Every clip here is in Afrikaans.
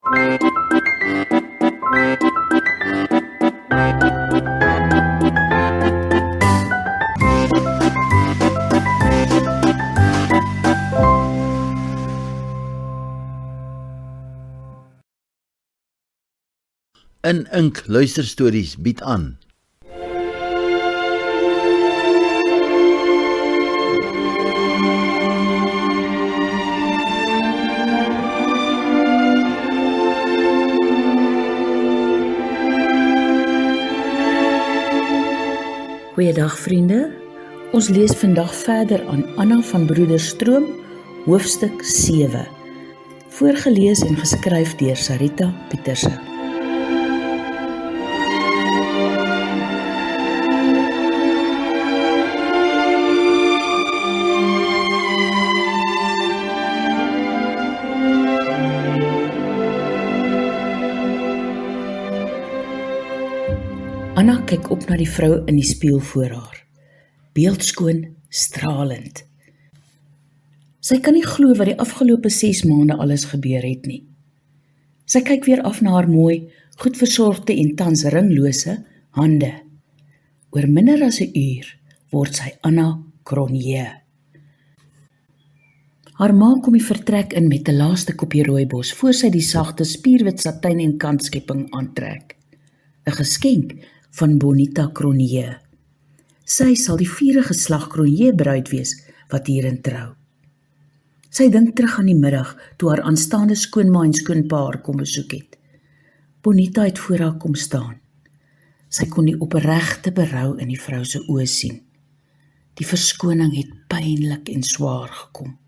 In Ink Luisterstories bied aan. Goeiedag vriende, ons lees vandag verder aan Anna van Broederstroom, hoofstuk 7, voorgelees en geskryf deur Sarita Pieterse. Anna kyk op na die vrou in die spieël voor haar, beeldskoon, stralend. Sy kan nie glo wat die afgelope 6 maande alles gebeur het nie. Sy kyk weer af na haar mooi, goed versorgde en tans ringlose hande. Oor minder as 'n uur word sy Anna Cronje. Haar ma kom die vertrek in met 'n laaste koppie rooibos voor sy die sagte spierwit satijn en kantskepping aantrek. 'n Geskenk van Bonita Cronje. Sy sal die 4de geslag Cronje bruid wees wat hierin trou. Sy dink terug aan die middag toe haar aanstaande skoonma en skoonpa haar kom besoek het. Bonita het voor haar kom staan. Sy kon die opregte berou in die vrou se oë sien. Die verskoning het pynlik en swaar gekom.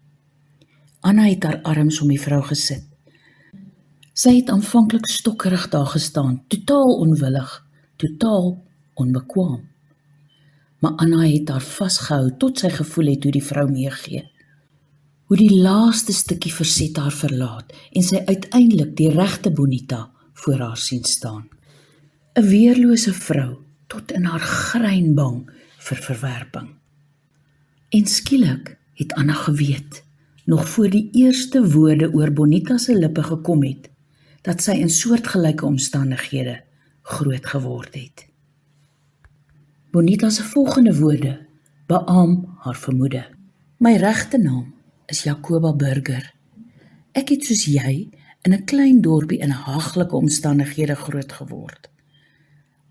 Anna het haar arms om die vrou gesit. Sy het aanvanklik stokkerig daar gestaan, totaal onwillig, totaal onbekwaam. Maar Anna het haar vasgehou tot sy gevoel het hoe die vrou meegee. Hoe die laaste stukkie verset haar verlaat en sy uiteindelik die regte Bonita voor haar sien staan. 'n Weerlose vrou tot in haar grein bang vir verwerping. En skielik het Anna geweet, nog voor die eerste woorde oor Bonita se lippe gekom het, dat sy in soortgelyke omstandighede groot geword het. Bonita se volgende woorde beaam haar vermoede. My regte naam is Jacoba Burger. Ek het soos jy in 'n klein dorpie in haglike omstandighede groot geword.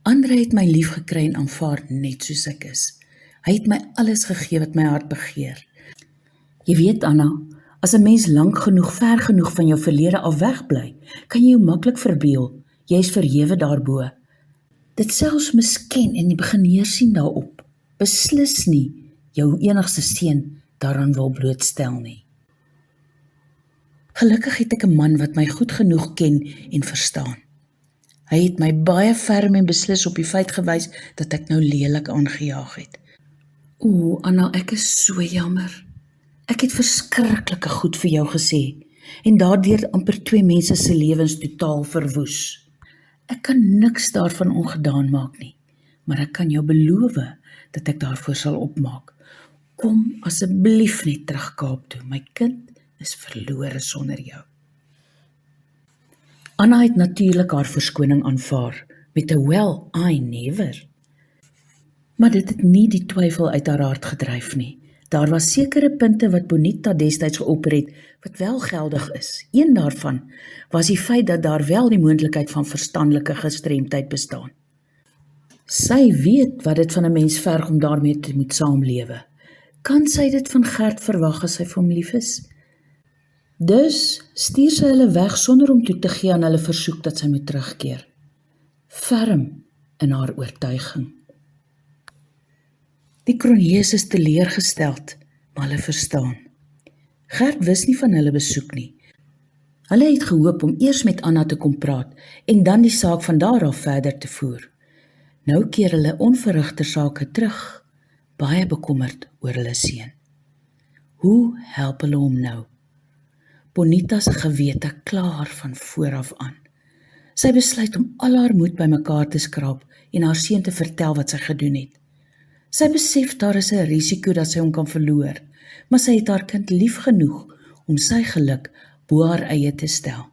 Andre het my lief gekry en aanvaar net soos ek is. Hy het my alles gegee wat my hart begeer. Jy weet Anna, as 'n mens lank genoeg, ver genoeg van jou verlede af wegbly, kan jy jou maklik verbeel, jy is verhewe daarbo. Dit selfs misken en nie begin neersien daarop, beslis nie jou enigste seun daaraan wil blootstel nie. Gelukkig het ek 'n man wat my goed genoeg ken en verstaan. Hy het my baie ferm en beslis op die feit gewys dat ek nou lelik aangejaag het. O, Anna, ek is so jammer. Ek het verskriklike goed vir jou gesê en daardeur amper 2 mense se lewens totaal verwoes. Ek kan niks daarvan ongedaan maak nie, maar ek kan jou beloof dat ek daarvoor sal opmaak. Kom asseblief net terug Kaap toe, my kind is verlore sonder jou. Anna het natuurlik haar verskoning aanvaar, met 'n well, I never. Maar dit het nie die twyfel uit haar hart gedryf nie. Daar was sekere punte wat Bonita destyds geopper het, wat wel geldig is. Een daarvan was die feit dat daar wel die moontlikheid van verstandelike gestremdheid bestaan. Sy weet wat dit van 'n mens verg om daarmee te moet saamlewe. Kan sy dit van Gert verwag as sy vir hom lief is? Dus stuur sy hulle weg sonder om toe te gee aan hulle versoek dat sy moet terugkeer. Ferm in haar oortuiging. Die Cronjes is teleurgesteld, maar hulle verstaan. Gert wist nie van hulle besoek nie. Hulle het gehoop om eers met Anna te kom praat en dan die saak van daar af verder te voer. Nou keer hulle onverrigte sake terug, baie bekommerd oor hulle seun. Hoe help hulle hom nou? Bonita se gewete klaar van vooraf aan. Sy besluit om al haar moed bymekaar te skraap en haar seun te vertel wat sy gedoen het. Sy besef daar is 'n risiko dat sy hom kan verloor, maar sy het haar kind lief genoeg om sy geluk bo haar eie te stel.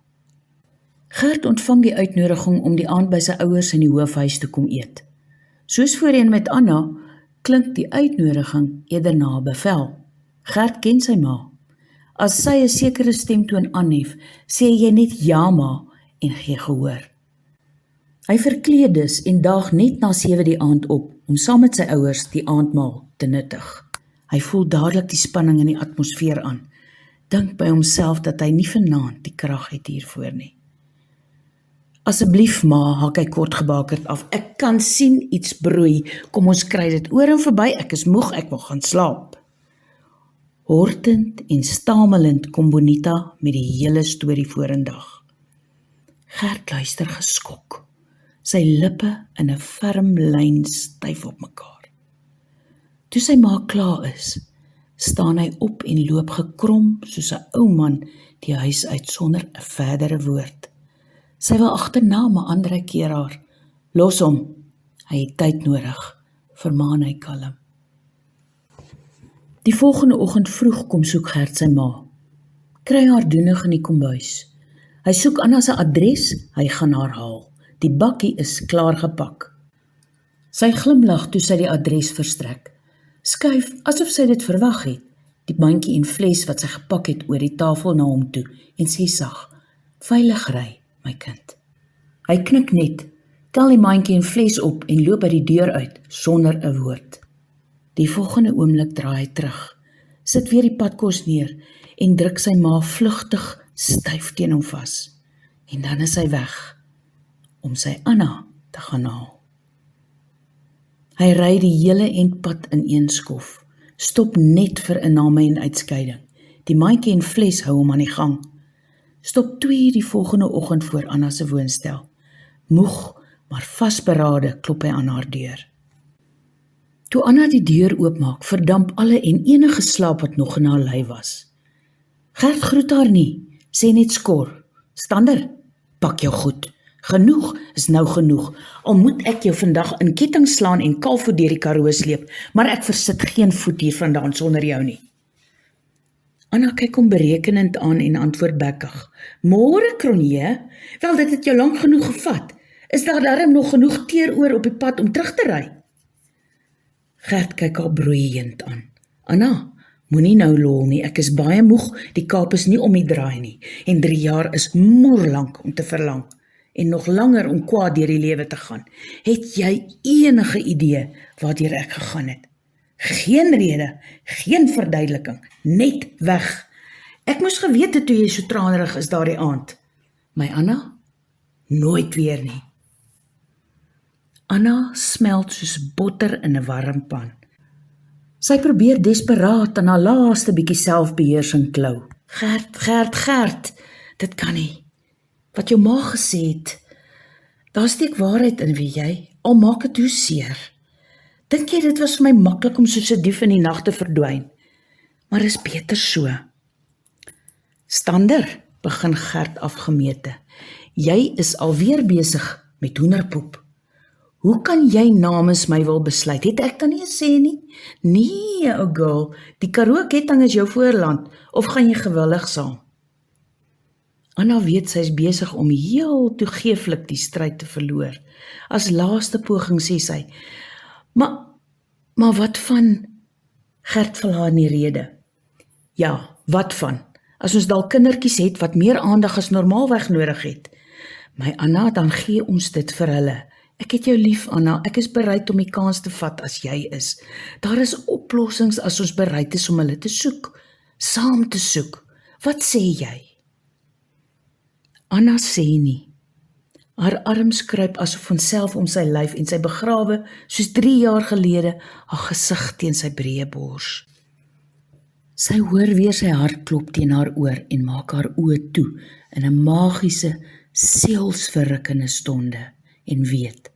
Gert ontvang die uitnodiging om die aand by sy ouers in die hoofhuis te kom eet. Soos voorheen met Anna, klink die uitnodiging eerder na 'n bevel. Gert ken sy ma. As sy 'n sekere stemtoon aanhef, sê jy net ja ma en gee gehoor. Hy verkleed dus en daag net na 7 die aand op om saam met sy ouers die aandmaal te nuttig. Hy voel dadelik die spanning in die atmosfeer aan. Dink by homself dat hy nie vanaand die krag het hiervoor nie. Asseblief ma, hak hy kortgebakerd af. Ek kan sien iets broei. Kom ons kry dit oor en verby. Ek is moeg, ek wil gaan slaap. Hortend en stamelend kom Bonita met die hele storie vorendag. Gert luister geskok. Sy lippe in 'n ferm lyn styf op mekaar. Toe sy ma klaar is, staan hy op en loop gekrom soos 'n ou man die huis uit sonder 'n verdere woord. Sy wil agterna, maar Andre keer haar. Los hom, hy het tyd nodig, vermaan hy kalm. Die volgende oggend vroeg kom soek Gert sy ma. Kry haar doenig in die kombuis. Hy soek Anna se adres, hy gaan haar haal. Die bakkie is klaar gepak. Sy glimlag toe sy die adres verstrek. Skuif asof sy dit verwag het, die mandjie en fles wat sy gepak het oor die tafel na hom toe en sê sag, veilig ry, my kind. Hy knik net, tel die mandjie en fles op en loop by die deur uit, sonder 'n woord. Die volgende oomblik draai hy terug, sit weer die padkos neer en druk sy ma vlugtig styf teen hom vas. En dan is hy weg, om sy Anna te gaan haal. Hy ry die hele endpad in een skof, stop net vir inname en uitskeiding. Die mandjie en fles hou hom aan die gang. Stop 2 die volgende oggend voor Anna se woonstel. Moeg, maar vasberade klop hy aan haar deur. Toe Anna die deur oopmaak, verdamp alle en enige slaap wat nog in haar lyf was. Gert groet haar nie, sê net skor. Stander, pak jou goed. Genoeg is nou genoeg, al moet ek jou vandag in ketting slaan en kalfvoet deur die Karoo sleep, maar ek versit geen voet hier vandaan sonder jou nie. Anna kyk hom berekenend aan en antwoord bekkig. Môre, Cronje, wel dit het jou lank genoeg gevat. Is daar darm nog genoeg teer oor op die pad om terug te ry? Gert kyk haar broeiend aan. Anna, moenie nou lol nie, ek is baie moeg, die Kaap is nie om die draai nie, en 3 jaar is moerlank om te verlang. En nog langer om kwaad deur die lewe te gaan. Het jy enige idee waardeur ek gegaan het? Geen rede, geen verduideliking, net weg. Ek moes geweet het toe jy so tranerig is daardie aand. My Anna? Nooit weer nie. Anna smelt soos botter in 'n warm pan. Sy probeer desperaat aan haar laaste bietjie selfbeheersing klou. Gert, dit kan nie. Wat jou ma gesê het, daar steek waarheid in, weet jy, al maak het hoe seer. Dink jy dit was vir my maklik om soos 'n dief in die nag te verdwyn? Maar is beter so. Stander, begin Gert afgemete. Jy is alweer besig met hoenderpoep. Hoe kan jy namens my wil besluit? Het ek dan nie gesê nie? Nee, ou girl, die Karoo ketting is jou voorland, of gaan jy gewillig saam? Anna weet sy is besig om heel toegeeflik die stryd te verloor. As laaste poging sê sy, maar wat van? Gert val haar in die rede. Ja, wat van? As ons dalk kindertjies het wat meer aandag as normaalweg nodig het. My Anna, dan gee ons dit vir hulle. Ek het jou lief, Anna, ek is bereid om die kans te vat as jy is. Daar is oplossings as ons bereid is om hulle te soek, saam te soek. Wat sê jy? Anna sê nie. Haar arms kruip asof vanself om sy lyf en sy begrawe, soos 3 jaar gelede, haar gesig teen sy breë bors. Sy hoor weer sy hart klop teen haar oor en maak haar oë toe in 'n magiese, sielsverrukkende stonde en weet,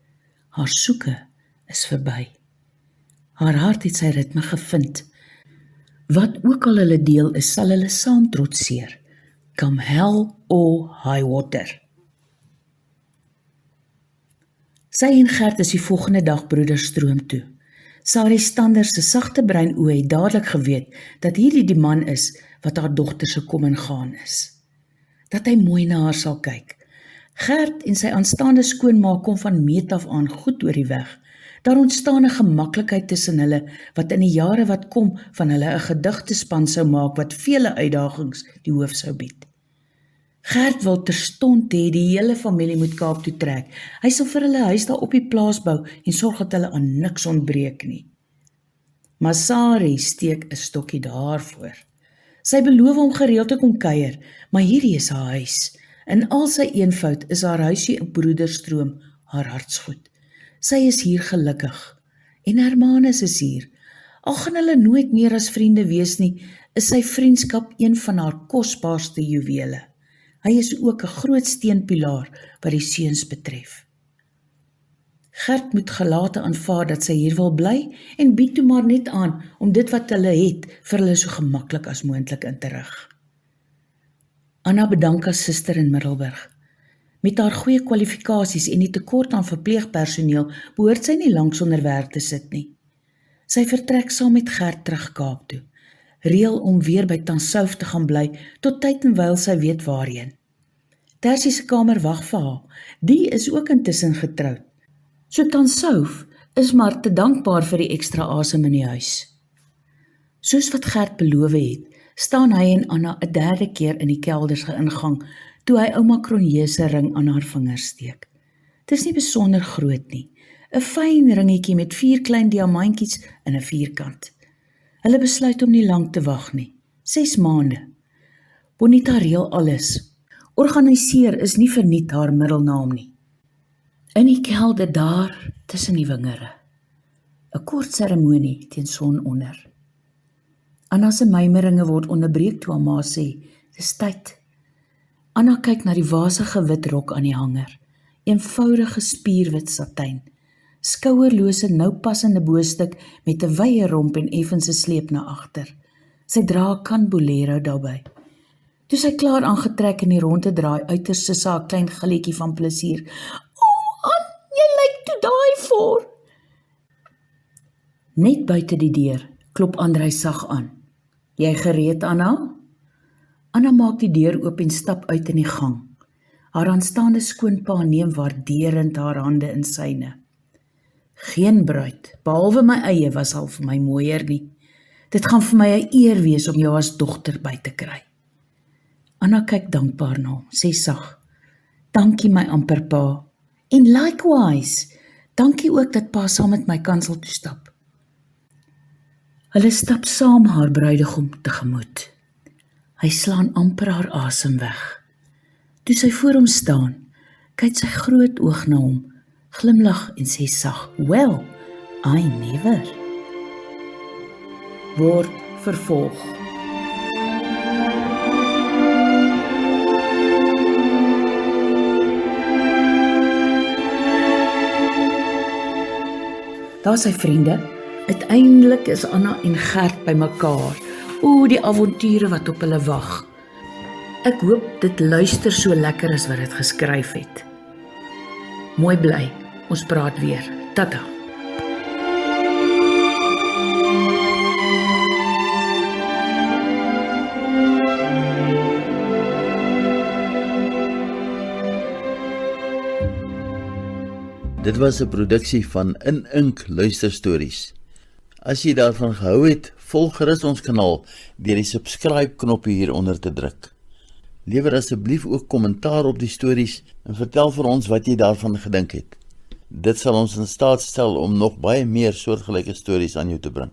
haar soeke is verby. Haar hart het sy ritme gevind. Wat ook al hulle deel is, sal hulle saam trotseer. Come hell or high water. Sy en Gert is die volgende dag broederstroom toe. Sarie Stander se sagte brein oë het dadelik geweet dat hierdie die man is wat haar dogter se kom en gaan is. Dat hy mooi na haar sal kyk. Gert en sy aanstaande skoonma kom van meet af aan goed oor die weg. Daar ontstaan 'n gemaklikheid tussen hulle, wat in die jare wat kom van hulle 'n gedigtespan sou maak wat vele uitdagings die hoof sou bied. Gert wil terstond hê die hele familie moet Kaap toe trek. Hy sal vir hulle huis daar op die plaas bou en sorg dat hulle aan niks ontbreek nie. Maar Sari steek 'n stokkie daarvoor. Sy beloof om gereeld te kom kuier, maar hierdie is haar huis. In al sy eenvoud is haar huisie in Broederstroom haar hartsgoed. Sy is hier gelukkig, en Hermanus is hier. Al gaan hulle nooit meer as vriende wees nie, is sy vriendskap een van haar kosbaarste juwele. Hy is ook 'n groot steunpilaar wat die seuns betref. Gert moet gelate aanvaar dat sy hier wil bly en bied toe maar net aan om dit wat hulle het vir hulle so gemaklik as moontlik in te rig. Anna bedank as suster in Middelburg. Met haar goeie kwalifikasies en die tekort aan verpleegpersoneel behoort sy nie lank sonder werk te sit nie. Sy vertrek saam met Gert terug Kaap toe, reël om weer by Tansouf te gaan bly tot tyd en wyl sy weet waarheen. Tersie se kamer wag vir haar, die is ook intussen getroud. So Tansouf is maar te dankbaar vir die ekstra asem in die huis. Soos wat Gert beloof het, staan hy en Anna 'n derde keer in die kelders ingang, toe hy ouma Cronje se ring aan haar vinger steek. Dit is nie besonder groot nie, 'n fyn ringetjie met 4 klein diamantjies in 'n vierkant. Hulle besluit om nie lank te wag nie, 6 maande. Bonita reël alles. Organiseer is nie verniet haar middelnaam nie. In die kelder daar tussen die wingere. 'n Kort seremonie teen son onder. Anna se mymeringe word onderbreek toe haar ma sê, dis tyd. Anna kyk na die wasige wit rok aan die hanger, eenvoudige spierwit satijn, skouerlose nou passende boostuk met 'n wye romp en effense sleep na agter. Sy dra 'n kan bolero daarbey. Toe sy klaar aangetrek in die ronde draai, uiters sy 'n klein gilletjie van plesier. "O, An, jy lyk toe daai voor." Net buite die deur klop Andrei sag aan. "Jy gereed, Anna?" Anna maak die deur oop en stap uit in die gang. Haar aanstaande skoonpa neem waarderend haar hande in syne. "Geen bruid, behalwe my eie, was al vir my mooier nie. Dit gaan vir my 'n eer wees om jou as dogter by te kry." Anna kyk dankbaar na hom, sê sag, "Dankie my amper pa, en likewise, dankie ook dat pa saam met my kansel toe stap." Hulle stap saam haar bruidegom tegemoet. Hy slaan amper haar asem weg. Toe sy voor hom staan, kyk sy groot oog na hom, glimlag en sê sag, "Well, I never." Word vervolg. Daar sy vriende, uiteindelik is Anna en Gert by mekaar. O, die avonture wat op hulle wag. Ek hoop dit luister so lekker as wat dit geskryf het. Mooi bly, ons praat weer. Tata. Dit was 'n produksie van In Ink Luisterstories. As jy daarvan gehou het, volg gerus ons kanaal deur die subscribe knoppie hieronder te druk. Lewer asseblief ook kommentaar op die stories en vertel vir ons wat jy daarvan gedink het. Dit sal ons in staat stel om nog baie meer soortgelyke stories aan jou te bring.